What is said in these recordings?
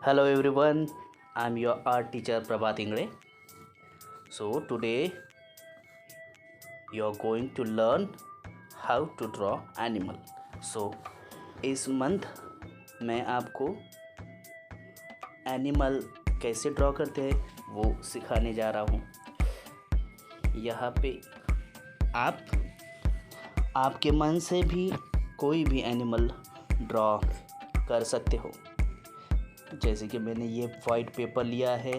Hello everyone, I'm your art teacher Prabhat Ingre. So today you're going to learn how to draw animal. So इस month मैं आपको animal कैसे draw करते हैं वो सिखाने जा रहा हूँ। यहाँ पे आप आपके मन से भी कोई भी एनिमल ड्रॉ कर सकते हो। जैसे कि मैंने ये वाइट पेपर लिया है,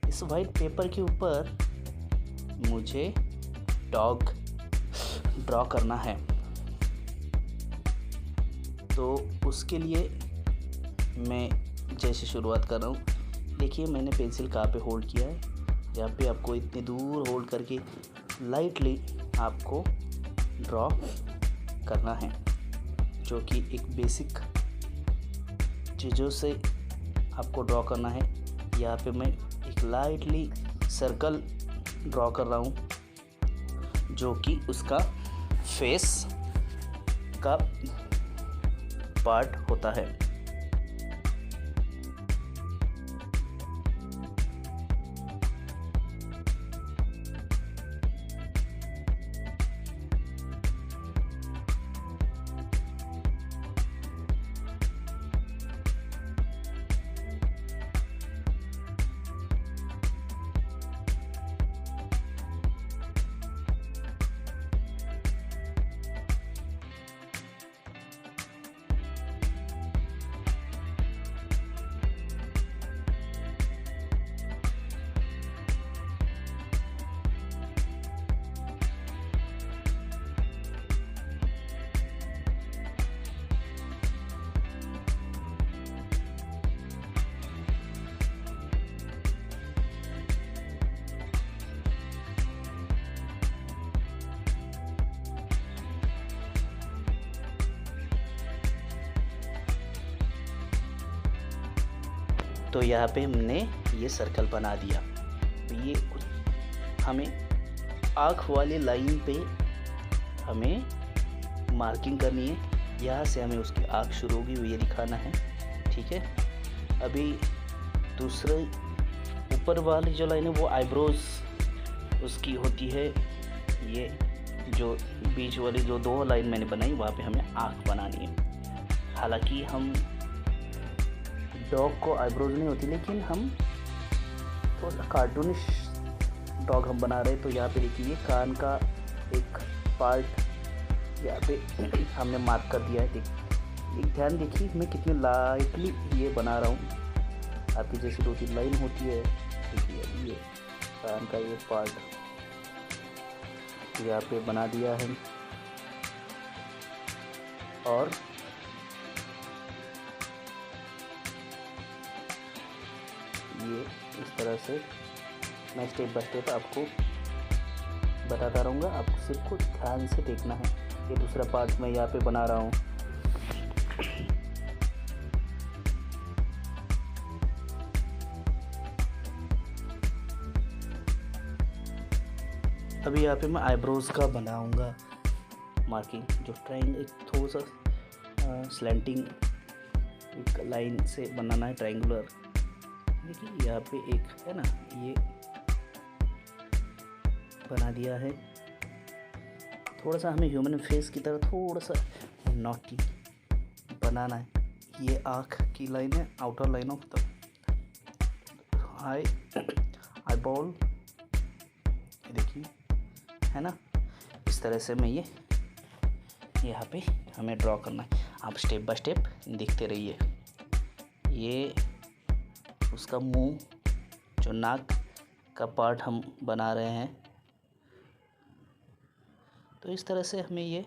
इस वाइट पेपर के ऊपर मुझे डॉग ड्रॉ करना है। तो उसके लिए मैं जैसे शुरुआत कर रहा हूँ, देखिए मैंने पेंसिल कहाँ पे होल्ड किया है। यहाँ पे आपको इतनी दूर होल्ड करके लाइटली आपको ड्रॉ करना है, जो कि एक बेसिक चीज़ों से आपको ड्रॉ करना है। यहाँ पे मैं एक लाइटली सर्कल ड्रॉ कर रहा हूँ, जो कि उसका फेस का पार्ट होता है। तो यहाँ पे हमने ये सर्कल बना दिया। तो ये हमें आँख वाली लाइन पे हमें मार्किंग करनी है। यहाँ से हमें उसकी आँख शुरू होगी वो ये दिखाना है, ठीक है। अभी दूसरे ऊपर वाली जो लाइन है वो आईब्रोज उसकी होती है। ये जो बीच वाली जो दो लाइन मैंने बनाई वहाँ पे हमें आँख बनानी है। हालांकि हम डॉग को आईब्रोज नहीं होती, लेकिन हम थोड़ा कार्टूनिश डॉग हम बना रहे हैं। तो यहाँ पे देखिए कान का एक पार्ट यहाँ पे हमने मार्क कर दिया है। एक ध्यान देखिए मैं कितनी लाइटली ये बना रहा हूँ। आपकी जैसे दो तीन लाइन होती है, देखिए ये कान का ये पार्ट यहाँ पे बना दिया है। और ये इस तरह से मैं स्टेप बाय स्टेप आपको बताता रहूँगा, आपको सिर्फ कुछ ध्यान से देखना है। ये दूसरा पार्ट मैं यहाँ पे बना रहा हूँ। अभी यहाँ पे मैं आईब्रोज का बनाऊँगा मार्किंग, जो ट्रायंगल एक थोड़ा सा स्लैंटिंग एक लाइन से बनाना है, ट्रायंगुलर। देखिए यहाँ पे एक है ना, ये बना दिया है। थोड़ा सा हमें ह्यूमन फेस की तरह थोड़ा सा नॉटी बनाना है। ये आँख की लाइन है, outer line of the eye ball, देखिए है ना। इस तरह से मैं ये यहाँ पे हमें ड्रॉ करना है। आप स्टेप बाय स्टेप देखते रहिए। ये उसका मुंह, जो नाक का पार्ट हम बना रहे हैं। तो इस तरह से हमें ये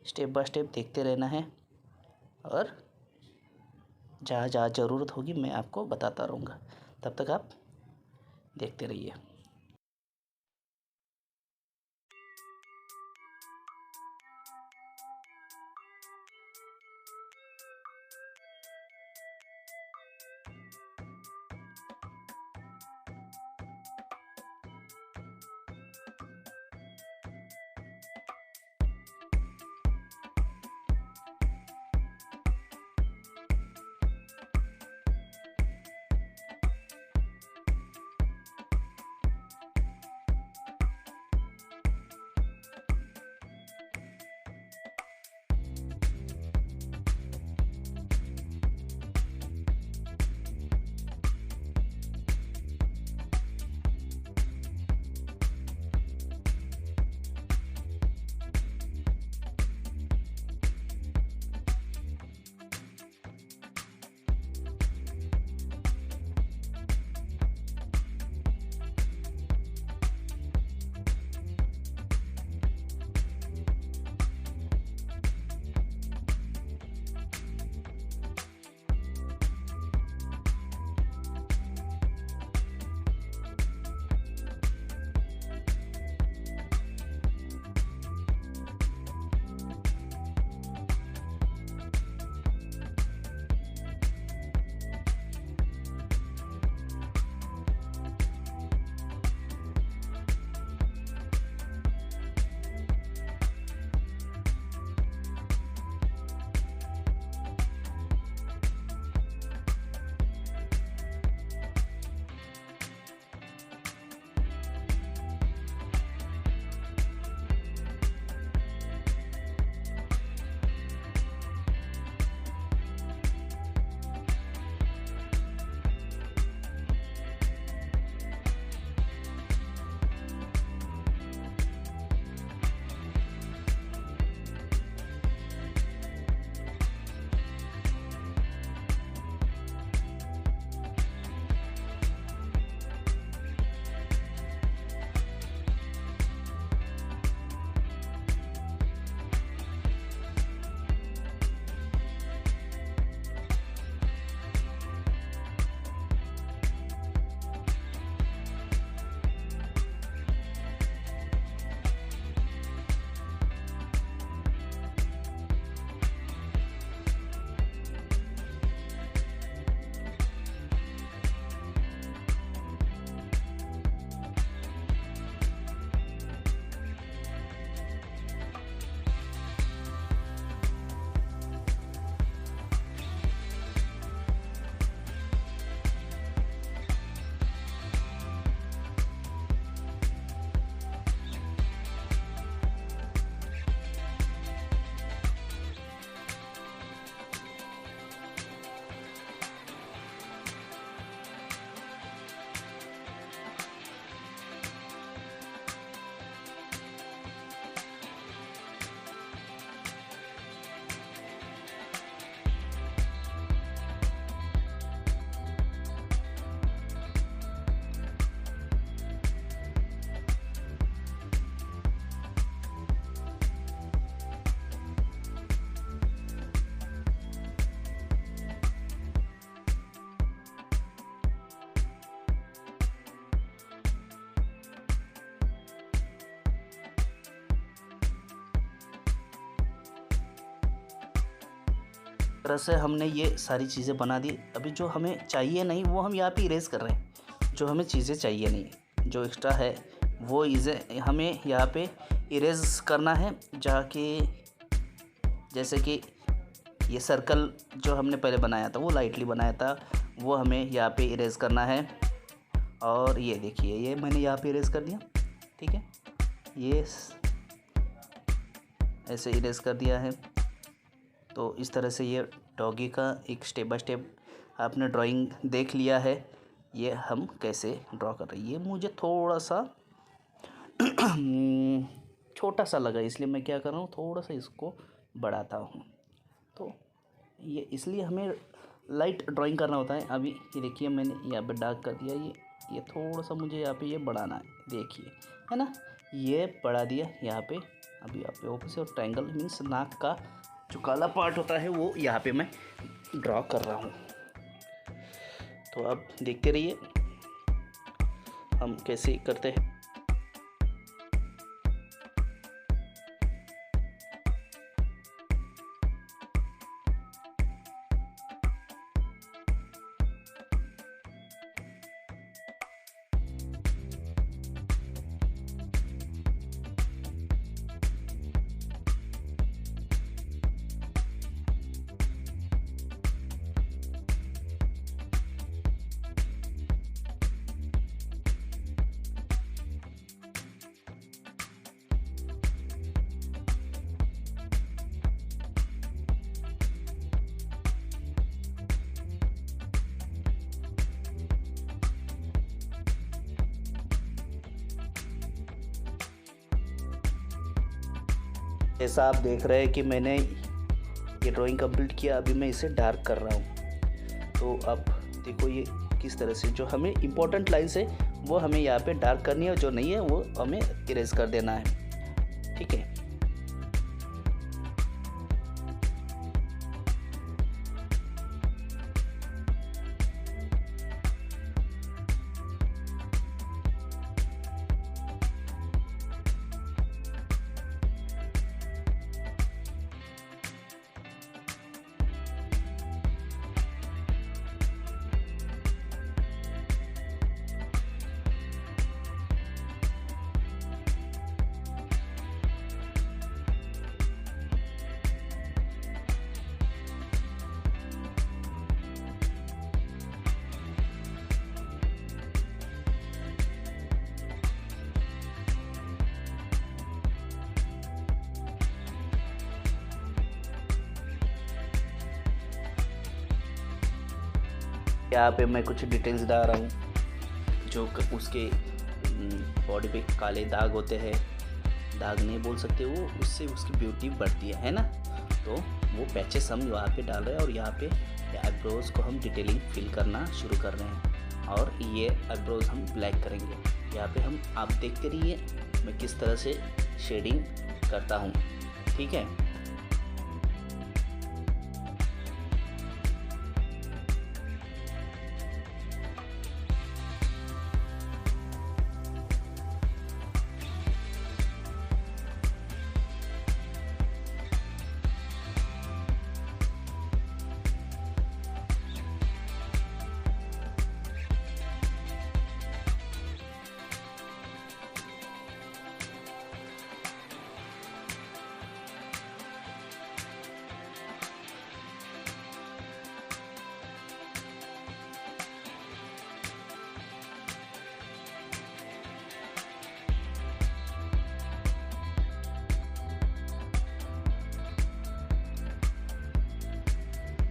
स्टेप बाय स्टेप देखते रहना है, और जहाँ जहाँ ज़रूरत होगी मैं आपको बताता रहूँगा। तब तक आप देखते रहिए। तरह से हमने ये सारी चीज़ें बना दी। अभी जो हमें चाहिए नहीं वो हम यहाँ पे इरेज़ कर रहे हैं। जो हमें चीज़ें चाहिए नहीं, जो एक्स्ट्रा है वो इसे हमें यहाँ पे इरेज़ करना है। जाके जैसे कि ये सर्कल जो हमने पहले बनाया था, वो लाइटली बनाया था, वो हमें यहाँ पे इरेज़ करना है। और ये देखिए, ये मैंने यहाँ पे इरेज़ कर दिया। ठीक है, ये ऐसे इरेज़ कर दिया है। तो इस तरह से ये डॉगी का एक स्टेप बाय स्टेप आपने ड्राइंग देख लिया है। ये हम कैसे ड्रॉ कर रहे हैं। ये मुझे थोड़ा सा छोटा सा लगा, इसलिए मैं क्या कर रहा हूँ, थोड़ा सा इसको बढ़ाता हूँ। तो ये इसलिए हमें लाइट ड्राइंग करना होता है। अभी ये देखिए, मैंने यहाँ पे डार्क कर दिया। ये थोड़ा सा मुझे यहाँ पे ये बढ़ाना है, देखिए, है ना, ये बढ़ा दिया यहाँ पे। अभी यहाँ पे ऊपर से, और ट्रायंगल मीन्स नाक का जो काला पार्ट होता है वो यहाँ पे मैं ड्रॉ कर रहा हूँ। तो आप देखते रहिए हम कैसे करते हैं। जैसा आप देख रहे हैं कि मैंने ये ड्राइंग कंप्लीट किया। अभी मैं इसे डार्क कर रहा हूँ। तो अब देखो ये किस तरह से, जो हमें इम्पोर्टेंट लाइन्स है वो हमें यहाँ पे डार्क करनी है, और जो नहीं है वो हमें इरेज कर देना है। ठीक है, यहाँ पे मैं कुछ डिटेल्स डाल रहा हूँ। जो उसके बॉडी पे काले दाग होते हैं, दाग नहीं बोल सकते वो, उससे उसकी ब्यूटी बढ़ती है ना। तो वो पैचेस हम यहाँ पे डाल रहे हैं, और यहाँ पे आईब्रोज को हम डिटेलिंग फिल करना शुरू कर रहे हैं। और ये आईब्रोज हम ब्लैक करेंगे। यहाँ पे हम, आप देखते रहिए मैं किस तरह से शेडिंग करता हूँ। ठीक है,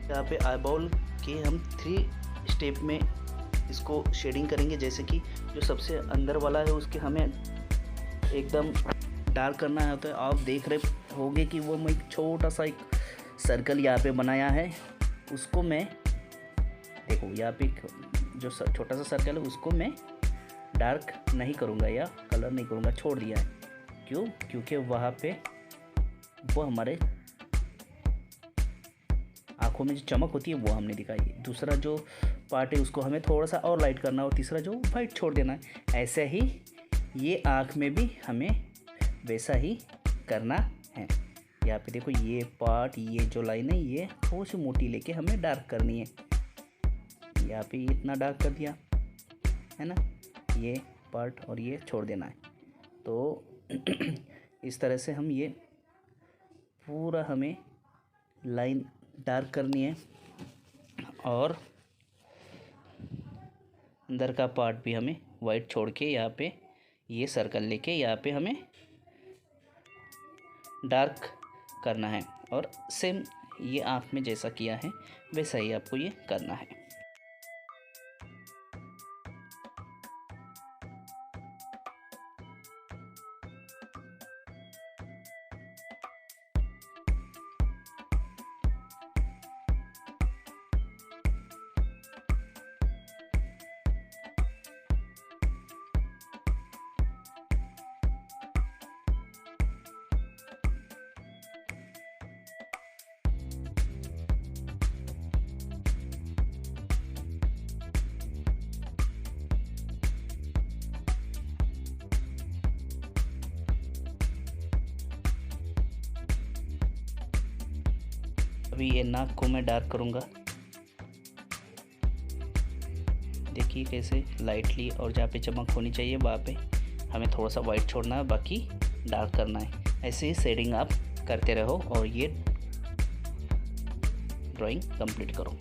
यहाँ पे आईबॉल के हम 3 स्टेप में इसको शेडिंग करेंगे। जैसे कि जो सबसे अंदर वाला है उसके हमें एकदम डार्क करना है। तो आप देख रहे होंगे कि वो मैं छोटा सा एक सर्कल यहाँ पे बनाया है, उसको मैं, देखो यहाँ पे जो छोटा सा सर्कल है उसको मैं डार्क नहीं करूँगा या कलर नहीं करूँगा, छोड़ दिया है। क्यों? क्योंकि वहाँ पे वो हमारे आँखों में जो चमक होती है वो हमने दिखाई है। दूसरा जो पार्ट है उसको हमें थोड़ा सा और लाइट करना, और तीसरा जो वाइट छोड़ देना है। ऐसे ही ये आँख में भी हमें वैसा ही करना है। यहाँ पे देखो ये पार्ट, ये जो लाइन है ये थोड़ी सी मोटी लेके हमें डार्क करनी है। यहाँ पे इतना डार्क कर दिया है ना, ये पार्ट, और ये छोड़ देना है। तो इस तरह से हम ये पूरा हमें लाइन डार्क करनी है, और अंदर का पार्ट भी हमें वाइट छोड़ के यहाँ पे ये सर्कल लेके यहाँ पे हमें डार्क करना है। और सेम ये आँख में जैसा किया है वैसा ही आपको ये करना है। अभी ये नाक को मैं डार्क करूँगा। देखिए कैसे लाइटली, और जहाँ पे चमक होनी चाहिए वहाँ पे हमें थोड़ा सा वाइट छोड़ना है, बाकी डार्क करना है। ऐसे ही शेडिंग आप करते रहो और ये ड्राइंग कंप्लीट करो।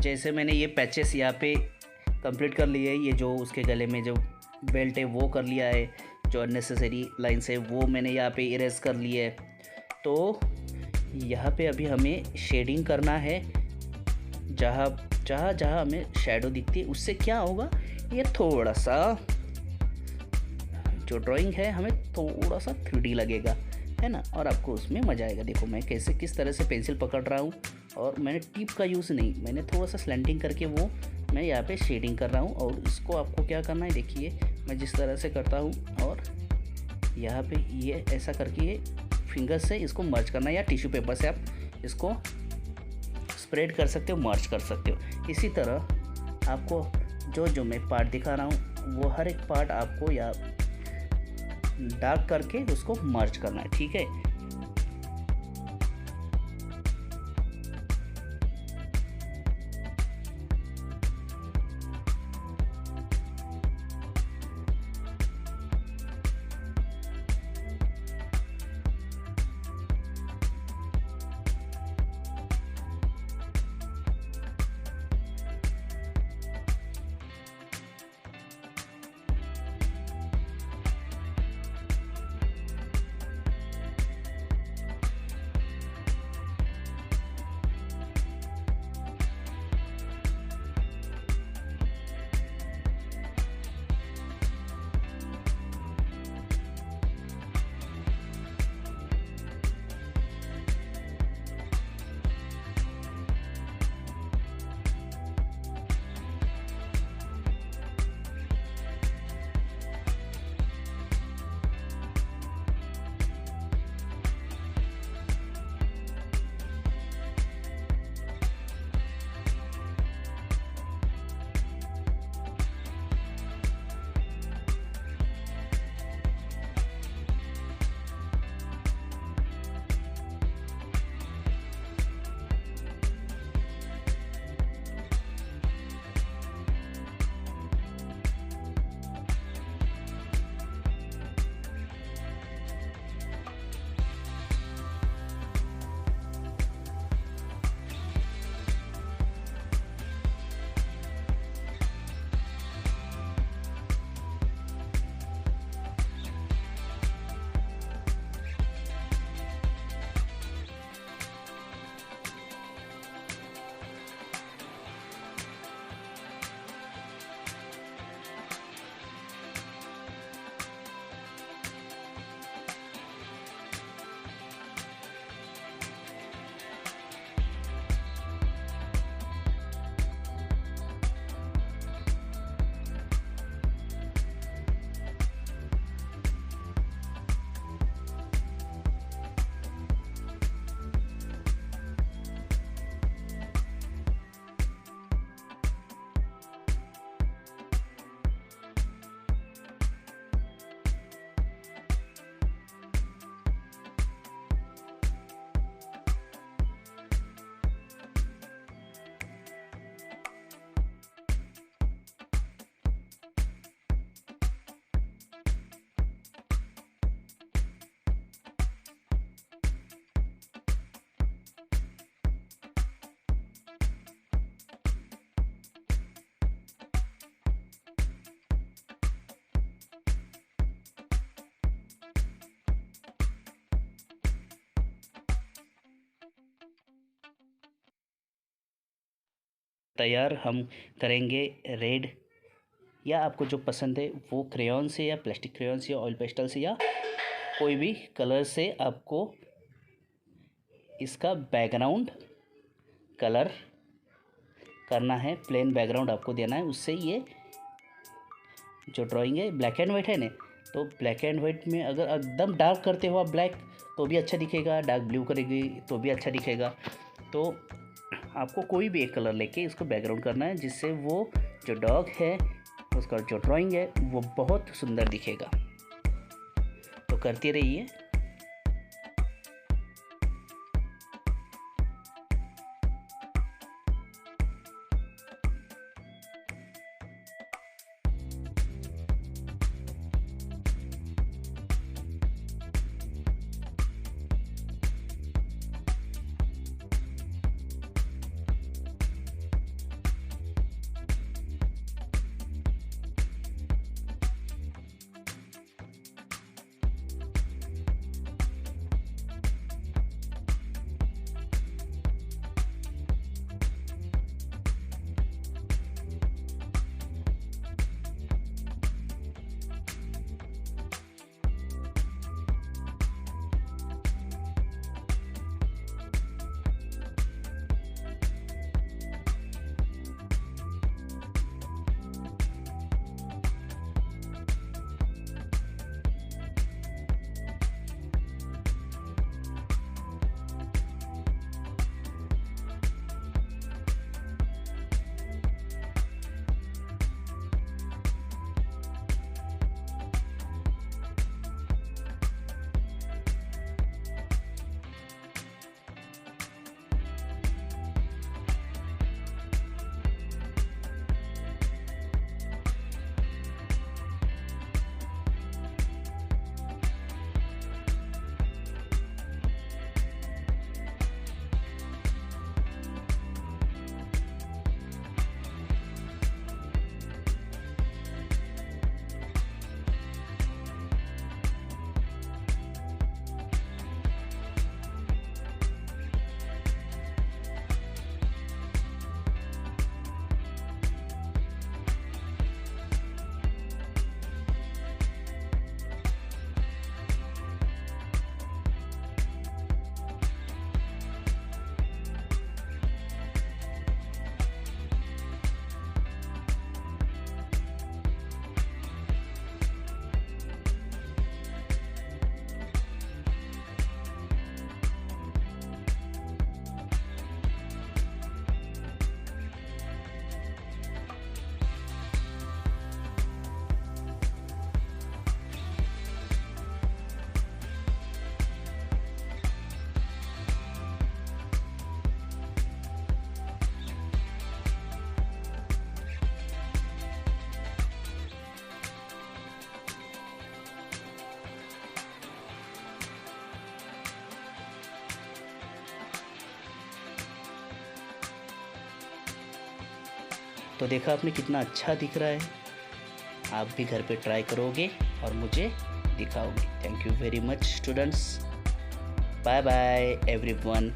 जैसे मैंने ये पैचेस यहाँ पे कंप्लीट कर लिए है, ये जो उसके गले में जो बेल्ट है वो कर लिया है, जो अननेसेसरी लाइन्स है वो मैंने यहाँ पे इरेज कर लिए है। तो यहाँ पे अभी हमें शेडिंग करना है, जहाँ जहाँ हमें शैडो दिखती है उससे क्या होगा, ये थोड़ा सा जो ड्राइंग है हमें थोड़ा सा 3D लगेगा, है ना, और आपको उसमें मज़ा आएगा। देखो मैं कैसे किस तरह से पेंसिल पकड़ रहा हूँ, और मैंने टिप का यूज़ नहीं, मैंने थोड़ा सा स्लैंटिंग करके वो मैं यहाँ पे शेडिंग कर रहा हूँ। और इसको आपको क्या करना है, देखिए मैं जिस तरह से करता हूँ, और यहाँ पे ये ऐसा करके ये फिंगर से इसको मर्ज करना है, या टिश्यू पेपर से आप इसको स्प्रेड कर सकते हो, मर्ज कर सकते हो। इसी तरह आपको जो मैं पार्ट दिखा रहा हूँ वो हर एक पार्ट आपको या डार्क करके उसको मर्ज करना है, ठीक है। तैयार हम करेंगे रेड, या आपको जो पसंद है वो क्रेयॉन से या प्लास्टिक क्रेयॉन से या ऑयल पेस्टल से या कोई भी कलर से आपको इसका बैकग्राउंड कलर करना है, प्लेन बैकग्राउंड आपको देना है। उससे ये जो ड्राइंग है ब्लैक एंड वाइट है ना, तो ब्लैक एंड वाइट में अगर एकदम डार्क करते हो आप ब्लैक तो भी अच्छा दिखेगा, डार्क ब्लू करेगी तो भी अच्छा दिखेगा। तो आपको कोई भी एक कलर लेके इसको बैकग्राउंड करना है, जिससे वो जो डॉग है उसका जो ड्राइंग है वो बहुत सुंदर दिखेगा। तो करते रहिए। तो देखा आपने कितना अच्छा दिख रहा है। आप भी घर पे ट्राई करोगे और मुझे दिखाओगे। Thank you very much students. Bye bye everyone.